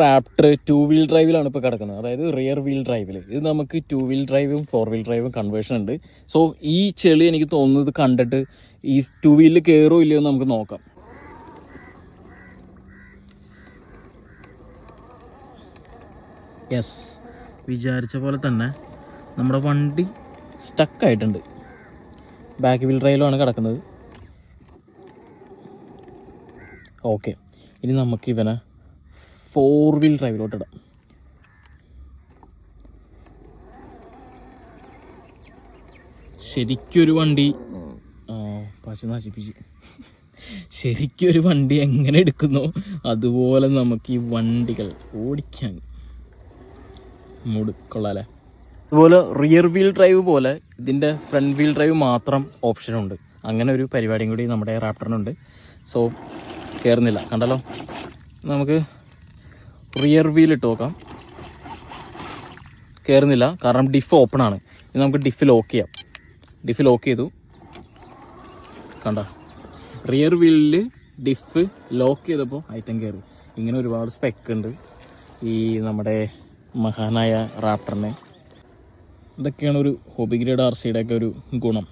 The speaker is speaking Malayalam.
റാപ്റ്റർ 2 വീൽ ഡ്രൈവിലാണ് ഇപ്പോൾ കിടക്കുന്നത്, അതായത് റിയർ വീൽ ഡ്രൈവിൽ. ഇത് നമുക്ക് 2 വീൽ ഡ്രൈവും 4 വീൽ ഡ്രൈവും കൺവേർഷൻ ഉണ്ട്. സോ ഈ ചെളി എനിക്ക് തോന്നുന്നത് കണ്ടിട്ട് ഈ 2 വീലിൽ കയറോ ഇല്ലയോ എന്ന് നമുക്ക് നോക്കാം. യെസ്, വിചാരിച്ച പോലെ തന്നെ നമ്മുടെ വണ്ടി സ്റ്റക്കായിട്ടുണ്ട്. ബാക്ക് വീൽ ഡ്രൈവിലാണ് കിടക്കുന്നത്. ഓക്കെ, ഇനി നമുക്ക് ഇവനെ 4 വീൽ ഡ്രൈവിലോട്ട് ഇടാം. ശരിക്കൊരു വണ്ടി പശു നശിപ്പിച്ചു. ശരിക്കൊരു വണ്ടി എങ്ങനെ എടുക്കുന്നോ അതുപോലെ നമുക്ക് ഈ വണ്ടികൾ ഓടിക്കാൻ മുടുക്കൊള്ളാല്ലേ. അതുപോലെ റിയർ വീൽ ഡ്രൈവ് പോലെ ഇതിൻ്റെ ഫ്രണ്ട് വീൽ ഡ്രൈവ് മാത്രം ഓപ്ഷനുണ്ട്. അങ്ങനെ ഒരു പരിപാടിയും കൂടി നമ്മുടെ റാപ്റ്ററിനുണ്ട്. സോ കയറുന്നില്ല, കണ്ടല്ലോ. നമുക്ക് റിയർ വീൽ ഇട്ട് നോക്കാം. കയറുന്നില്ല, കാരണം ഡിഫ് ഓപ്പൺ ആണ്. ഇനി നമുക്ക് ഡിഫ് ലോക്ക് ചെയ്യാം. ഡിഫ് ലോക്ക് ചെയ്തു, കണ്ട. റിയർ വീലിൽ ഡിഫ് ലോക്ക് ചെയ്തപ്പോൾ ഐറ്റം കയറി. ഇങ്ങനെ ഒരുപാട് സ്പെക്ക് ഉണ്ട് ഈ നമ്മുടെ മഹാനായ റാപ്റ്ററിന്. ഇതൊക്കെയാണ് ഒരു ഹോബി ഗ്രേഡ് RCയുടെ ഒക്കെ ഒരു ഗുണം.